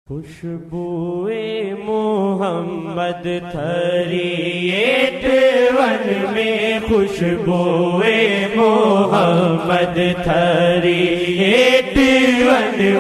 خوشبوئے محمد 38 میں خوشبوئے محمد 38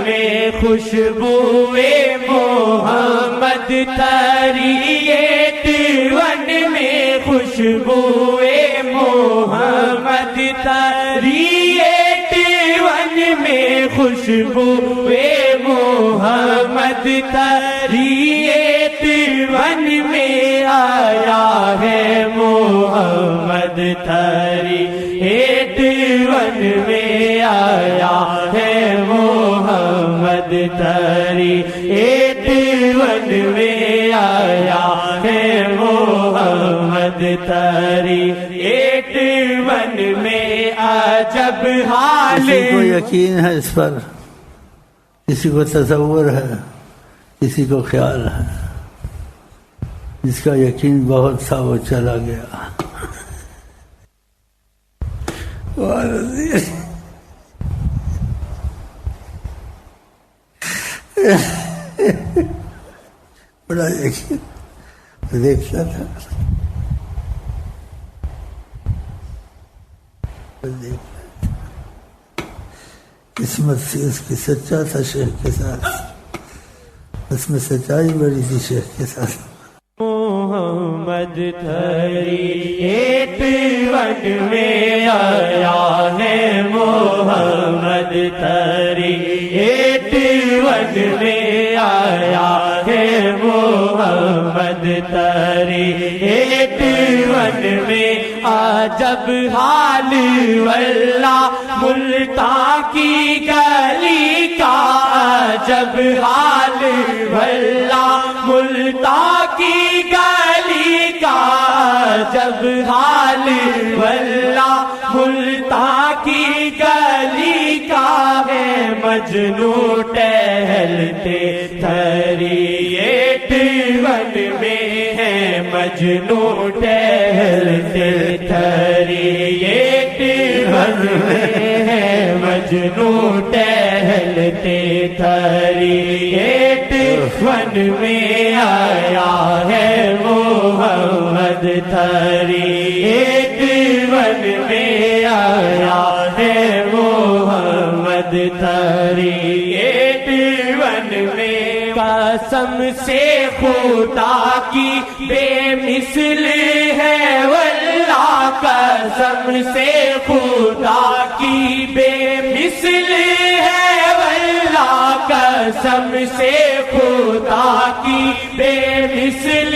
میں خوشبوئے محمد 38 میں خوشبوئے محمد 38 میں خوشبوئے محمد 38 میں آیا ہے محمد 38 میں آیا ہے محمد 38 میں آیا ہے محمد 38 میں عجب حال. کسی کو یقین ہے اس پر، کسی کو تصور ہے، کسی کو خیال ہے. جس کا یقین بہت تھا وہ چلا گیا. بڑا یقین دیکھتا تھا، قسمت سے اس کی سچا تھا شیخ کے ساتھ، اس میں سچائی بڑی تھی شیخ کے ساتھ. محمد 38 میں آیا ہے محمد 38 میں آیا ہے محمد 38 میں عجب حال واللہ ملتان کی گلی کا عجب حال واللہ ملتان کی گلی کا عجب حال واللہ ملتان کی گلی کا ہے. مجنو ٹہلتے 38 میں ہے مجنو ٹہلتے 38 میں ہے مجنو ٹہلتے 38 میں آیا ہے محمد 38 میں آیا ہے محمد 38 میں. قسم سے خدا کی بے مثل ہے واللہ قسم سے خدا کی بے مثل ہے واللہ قسم سے خدا کی بے مثل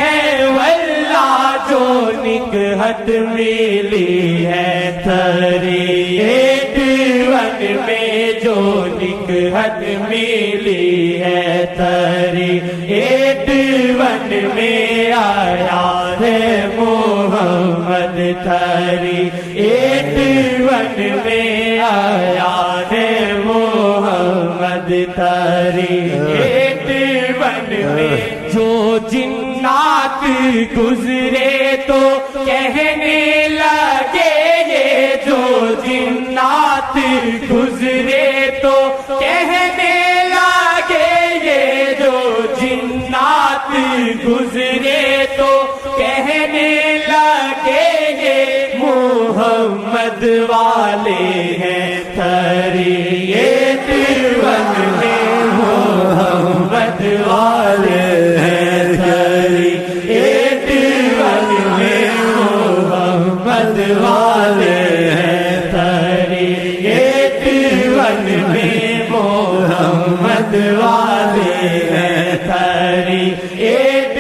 ہے واللہ جو نکہت ملی ہے 38 میں جو نکہت ملی ہے 38 میں آیا ہے محمد 38 میں آیا ہے محمد 38 میں. جو جنات گزرے تو کہنے لگے یہ جو جنات گزرے تو کہنے لگے یہ جو جنات گزرے تو کہنے لگے یہ محمد والے ہیں 38 میں محمد والے ہیں 38 میں محمد والے ہیں 38 میں محمد والے ہیں 38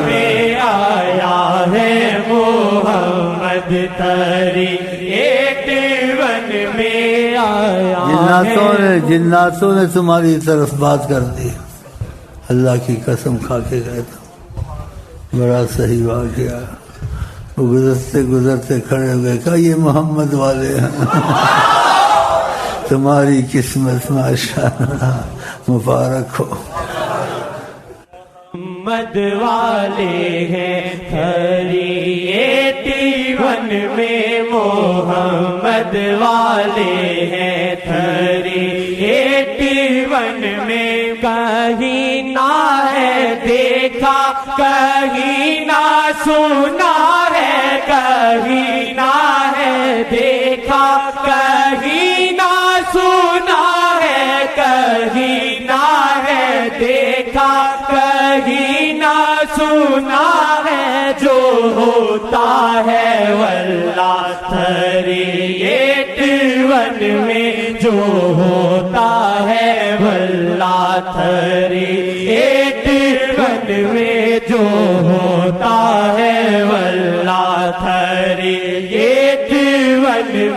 میں آیا ہے محمد 38 میں آیا. جناتوں نے تمہاری طرف بات کر دی. اللہ کی قسم کھا کے کہتا ہوں بڑا صحیح واقعہ. وہ گزرتے گزرتے کھڑے ہوئے کہا یہ محمد والے ہیں. تمہاری قسمت ماشاءاللہ مبارک ہو. محمد والے ہیں 38 میں محمد والے ہیں 38 میں کہیں نہ ہے دیکھا، کہیں نہ سنا ہے، کہیں نہ ہے دیکھا، کہیں نہ سنا ہے، کہیں نہ ہے دیکھا، کہیں نہ سنا ہے، جو ہوتا ہے واللہ 38 میں، جو ہوتا ہے واللہ 38 میں، جو ہوتا ہے واللہ 38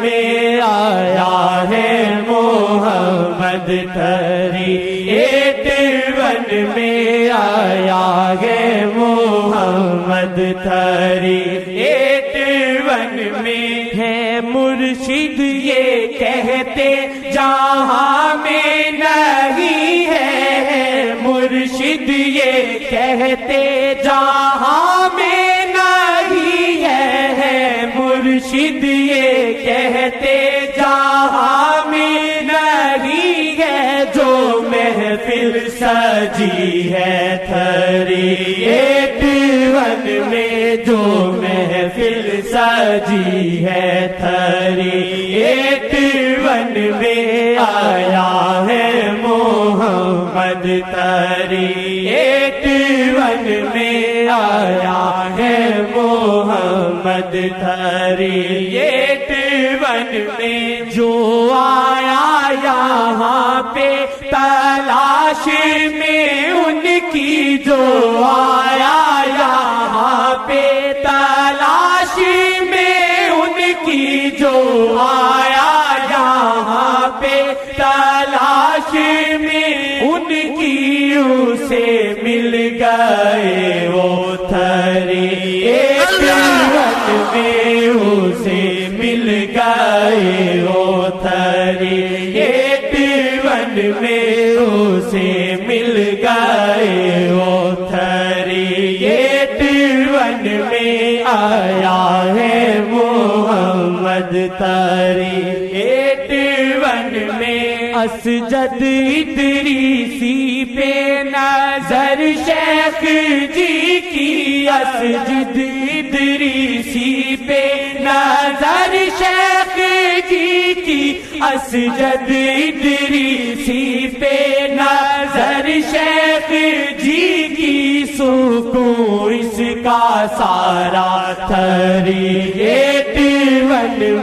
میں آیا ہے محمد 38 میں آیا ہے محمد 38 میں ہے مرشد یہ کہتے جہاں میں نہیں ہے، مرشد یہ کہتے جہاں میں نہیں ہے، مرشد یہ کہتے جہاں میں نہیں ہے، جو محفل سجی ہے 38 میں، جو محفل سجی ہے 38 میں آیا ہے محمد 38 میں آیا ہے محمد 38 میں، جو آیا یہاں پہ تلاش میں ان کی، جو آیا یہاں پہ تلاش میں ان کی، جو آیا یہاں پہ تلاش میں ان کی، اسے مل گئے وہ 38 میں، اسے مل گئے وہ 38 میں، اسے مل گئے وہ 38 میں آیا ہے محمد 38 میں، اسجد ادریسی پہ نظر شیخ جی کی، اسجد ادریسی پہ نظر شیخ جی کی، اسجد ادریسی پہ نظر شیخ جی کی، سکون اس کا سارا 38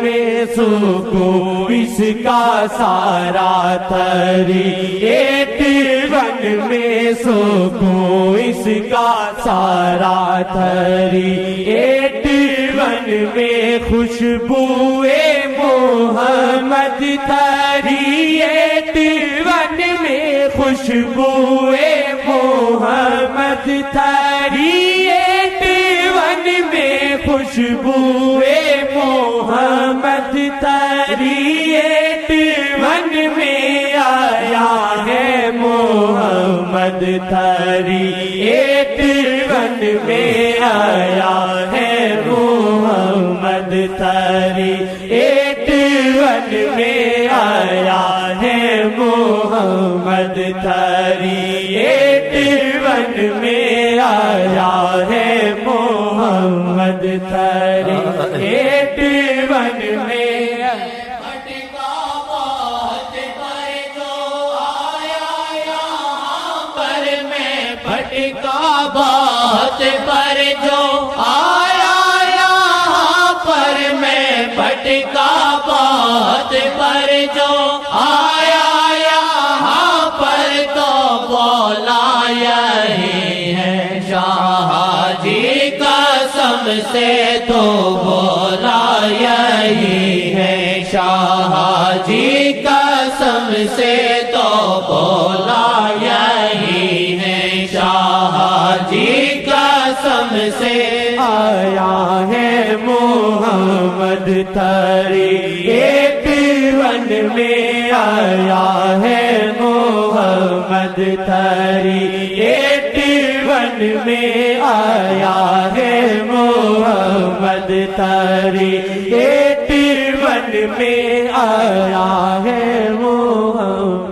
میں، سکون اس کا سارا 38 میں، سکون اس کا سارا 38 میں، خوشبوئے محمد 38 میں، خوشبوئے محمد 38 میں، خوشبوئے محمد 38 میں آیا ہے محمد 38 میں آیا ہے محمد 38 میں آیا ہے محمد 38 میں آیا ہے محمد 38 میں بات پر جو آیا یہاں پر میں بھٹکا، بات پر جو آیا یہاں پر تو بولا یہی ہے شاہ جی قسم سے، تو بولا یہی ہے شاہ جی قسم سے، تو بولا یہی ہے شاہ جی قسم سے، آیا ہے محمد 38 میں آیا ہے محمد 38 میں آیا ہے محمد 38 میں آیا ہے محمد